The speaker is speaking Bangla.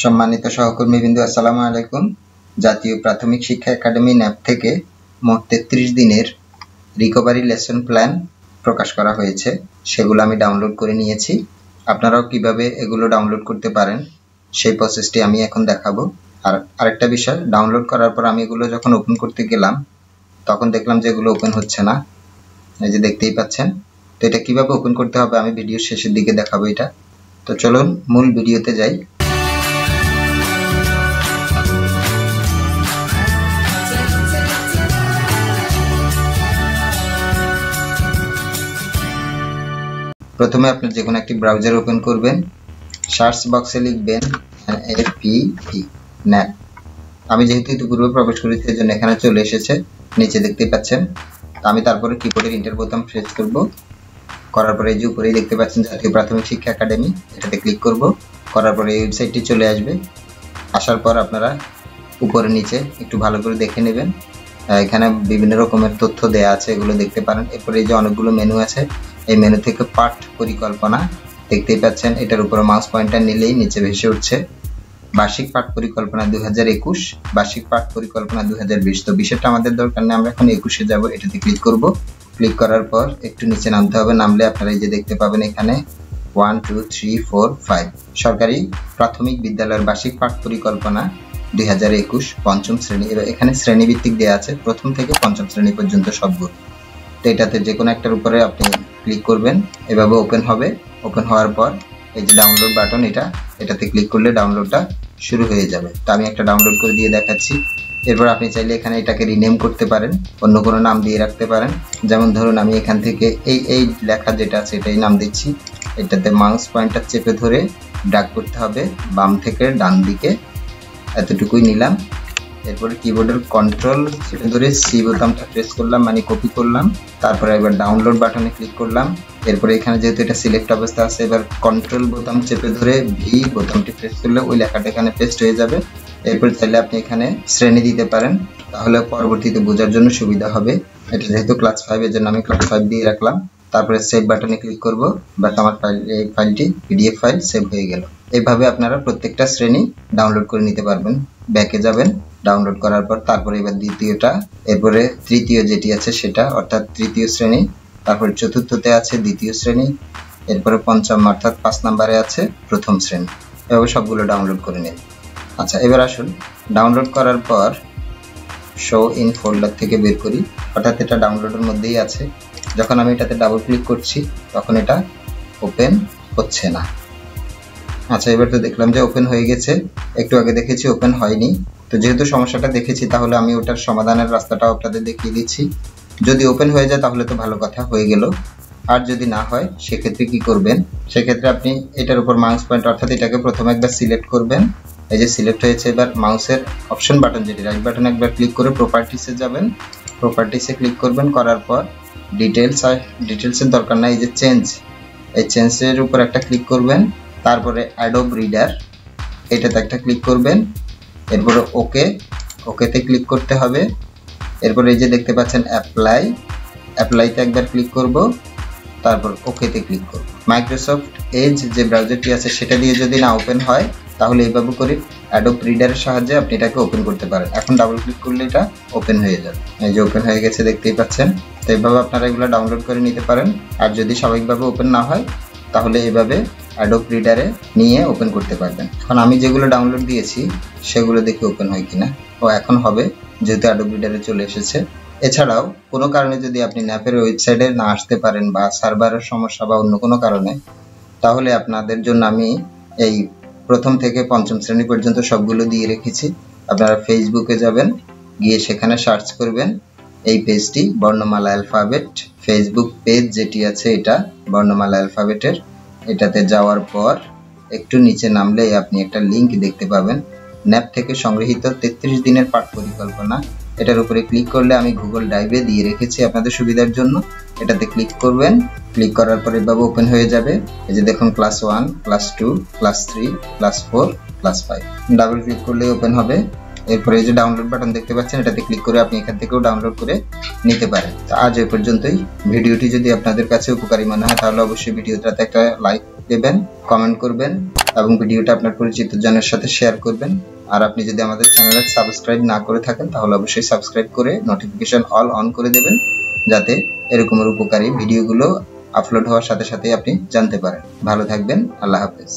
সম্মানিত সহকর্মীবৃন্দ, আসসালামু আলাইকুম। জাতীয় প্রাথমিক শিক্ষা একাডেমি ন্যাপ থেকে মোট 33 দিনের রিকভারি লেসন প্ল্যান প্রকাশ করা হয়েছে। সেগুলো আমি ডাউনলোড করে নিয়েছি। আপনারাও কিভাবে এগুলো ডাউনলোড করতে পারেন সেই প্রসেসটি আমি এখন দেখাবো। আর আরেকটা বিষয়, ডাউনলোড করার পর আমি এগুলো যখন ওপেন করতে গেলাম তখন দেখলাম যে এগুলো ওপেন হচ্ছে না। এই যে দেখতেই পাচ্ছেন। তো এটা কিভাবে ওপেন করতে হবে আমি ভিডিওর শেষের দিকে দেখাবো এটা। তো চলুন মূল ভিডিওতে যাই। প্রথমে আপনি যে কোনো একটি ব্রাউজার ওপেন করবেন, সার্চ বক্সে লিখবেন NAPP ন্যাপ। আমি যেহেতু ইতিপূর্বে প্রবেশ করেছি এর জন্য এখানে চলে এসেছে, নিচে দেখতেই পাচ্ছেন। আমি তারপরে কিবোর্ডের এন্টার বোতাম প্রেস করব। করার পরে এই যে উপরেই দেখতে পাচ্ছেন জাতীয় প্রাথমিক শিক্ষা একাডেমি, এটাতে ক্লিক করব। করার পরে এই ওয়েবসাইটটি চলে আসবে। আসার পর আপনারা উপরে নিচে একটু ভালো করে দেখে নেবেন। এখানে বিভিন্ন রকমের তথ্য দেয়া আছে, এগুলো দেখতে পারেন। এরপরে এই যে অনেকগুলো মেনু আছে, এই মেনু থেকে পাঠ পরিকল্পনা দেখতেই পাচ্ছেন। এটার উপরে মাউস পয়েন্টার নিলেই নিচে ভেসে উঠছে বার্ষিক পাঠ পরিকল্পনা 2021, বার্ষিক পাঠ পরিকল্পনা 2020। তো বিষয়টা আমাদের দরকার নেই, আমরা এখন 21-এ যাব। এটাতে ক্লিক করব। ক্লিক করার পর একটু নিচে নামতে হবে। নামলে আপনারা এই যে দেখতে পাবেন এখানে 1 2 3 4 5 সরকারি প্রাথমিক বিদ্যালয়ের বার্ষিক পাঠ পরিকল্পনা 2021 পঞ্চম শ্রেণী। এবার এখানে শ্রেণীভিত্তিক দেওয়া আছে, প্রথম থেকে পঞ্চম শ্রেণী পর্যন্ত সবগুলো। তো এটাতে যে কোনো একটার উপরে আপনি ক্লিক করবেন, এভাবে ওপেন হবে। ওপেন হওয়ার পর এই যে ডাউনলোড বাটন, এটাতে ক্লিক করলে ডাউনলোডটা শুরু হয়ে যাবে। তো আমি একটা ডাউনলোড করে দিয়ে দেখাচ্ছি। এরপর আপনি চাইলে এখানে এটাকে রিনেম করতে পারেন, অন্য কোনো নাম দিয়ে রাখতে পারেন। যেমন ধরুন আমি এখান থেকে এই লেখা যেটা আছে এটাই নাম দিচ্ছি। এটাতে মাউস পয়েন্টার চেপে ধরে ড্র্যাগ করতে হবে বাম থেকে ডান দিকে, এতটুকুই নিলাম। এরপরে কিবোর্ডের কন্ট্রোল চেপে ধরে সি বোতামটা প্রেস করলাম, মানে কপি করলাম। তারপরে এবার ডাউনলোড বাটনে ক্লিক করলাম। এরপরে এখানে যেহেতু এটা সিলেক্ট অবস্থা আছে, এবার কন্ট্রোল বোতাম চেপে ধরে ভি বোতামটি প্রেস করলে ওই লেখাটা এখানে পেস্ট হয়ে যাবে। এরপর চাইলে আপনি এখানে শ্রেণী দিতে পারেন, তাহলে পরবর্তীতে বোঝার জন্য সুবিধা হবে। এটা যেহেতু ক্লাস 5 এর জন্য আমি ক্লাস 5 দিয়ে রাখলাম। তারপরে সেভ বাটনে ক্লিক করব। বাট আমার ফাইলটি পিডিএফ ফাইল সেভ হয়ে গেল। এইভাবে আপনারা প্রত্যেকটা শ্রেণী ডাউনলোড করে নিতে পারবেন। ব্যাকে যাবেন, ডাউনলোড করার পর তারপরে এবার দ্বিতীয়টা, এরপরে তৃতীয় যেটি আছে সেটা, অর্থাৎ তৃতীয় শ্রেণী। তারপরে চতুর্থতে আছে দ্বিতীয় শ্রেণী। এরপরে পঞ্চম অর্থাৎ 5 নম্বরে আছে প্রথম শ্রেণী। এভাবে সবগুলো ডাউনলোড করে নিন। আচ্ছা, এবার আসুন ডাউনলোড করার পর শো ইন ফোল্ডার থেকে বের করি। অর্থাৎ এটা ডাউনলোডের মধ্যেই আছে। যখন আমি এটাতে ডাবল ক্লিক করছি তখন এটা ওপেন হচ্ছে না। আচ্ছা, এবার তো দেখলাম যে ওপেন হয়ে গেছে। একটু আগে দেখেছি ওপেন হয়নি। তো যেহেতু সমস্যাটা দেখেছি তাহলে আমি ওটার সমাধানের রাস্তাটাও আপনাদের দেখিয়ে দিচ্ছি। যদি ওপেন হয়ে যায় তাহলে তো ভালো কথা, হয়ে গেল। আর যদি না হয় সেক্ষেত্রে কি করবেন, সেক্ষেত্রে আপনি এটার উপর মাউস পয়েন্ট, অর্থাৎ এটাকে প্রথমে একবার সিলেক্ট করবেন। এই যে সিলেক্ট হয়েছে, এবার মাউসের অপশন বাটন যেটি রাইট বাটনে একবার ক্লিক করে প্রপার্টিসে যাবেন। প্রপার্টিসে ক্লিক করবেন। করার পর ডিটেলসের দরকার নাই, এই যে চেঞ্জ, এই চেঞ্জের উপর একটা ক্লিক করবেন। তারপরে অ্যাডোব রিডার এটাতে একটা ক্লিক করবেন। এরপরে ওকেতে ক্লিক করতে হবে। এরপরে এই যে দেখতে পাচ্ছেন অ্যাপ্লাইতে একবার ক্লিক করব। তারপর ওকেতে ক্লিক করব। মাইক্রোসফট এজ যে ব্রাউজারটি আছে সেটা দিয়ে যদি না ওপেন হয় তাহলে এইভাবে করে অ্যাডোব রিডারের সাহায্যে আপনি এটাকে ওপেন করতে পারেন। এখন ডাবল ক্লিক করলে এটা ওপেন হয়ে যাবে। এই যে ওপেন হয়ে গেছে, দেখতেই পাচ্ছেন। তো এইভাবে আপনারা এগুলো ডাউনলোড করে নিতে পারেন। আর যদি স্বাভাবিকভাবে ওপেন না হয় তাহলে এইভাবে অ্যাডোব রিডারে নিয়ে ওপেন করতে পারবেন। এখন আমি যেগুলো ডাউনলোড দিয়েছি সেগুলো দেখে ওপেন হয় কিনা। এখন হবে, যেহেতু অ্যাডোব রিডারে চলে এসেছে। এছাড়াও কোনো কারণে যদি আপনি ন্যাপের ওয়েবসাইটে না আসতে পারেন বা সার্ভারের সমস্যা বা অন্য কোনো কারণে, তাহলে আপনাদের জন্য আমি এই প্রথম থেকে পঞ্চম শ্রেণী পর্যন্ত সবগুলো দিয়ে রেখেছি। আপনারা ফেসবুকে যাবেন, গিয়ে সেখানে সার্চ করবেন এই পেজটি বর্ণমালা অ্যালফাবেট। ফেসবুক পেজ যেটি আছে এটা বর্ণমালা অ্যালফাবেটের। এটাতে যাওয়ার পর একটু নিচে নামলে আপনি একটা লিংক দেখতে পাবেন, ন্যাপ থেকে সংগৃহীত 33 দিনের পাঠ পরিকল্পনা। এটার উপরে ক্লিক করলে আমি গুগল ড্রাইভে দিয়ে রেখেছি আপনাদের সুবিধার জন্য। এটাতে ক্লিক করবেন। ক্লিক করার পর এভাবে ওপেন হয়ে যাবে। এই যে দেখুন class 1, class 2, class 3, class 4, class 5। Double click করলে ওপেন হবে। এরপরে এই যে ডাউনলোড বাটন দেখতে পাচ্ছেন, এটাতে ক্লিক করে আপনি এখান থেকেও ডাউনলোড করে নিতে পারেন। তো আজ এই পর্যন্তই। ভিডিওটি যদি আপনাদের কাছে উপকারী মনে হয় তাহলে অবশ্যই ভিডিওটাতে একটা লাইক দেবেন, কমেন্ট করবেন এবং ভিডিওটা আপনার পরিচিত জনের সাথে শেয়ার করবেন। আর আপনি যদি আমাদের চ্যানেলে সাবস্ক্রাইব না করে থাকেন তাহলে অবশ্যই সাবস্ক্রাইব করে নোটিফিকেশন অল অন করে দেবেন, যাতে এরকমের উপকারী ভিডিওগুলো আপলোড হওয়ার সাথে সাথে আপনি জানতে পারেন। ভালো থাকবেন। আল্লাহ হাফেজ।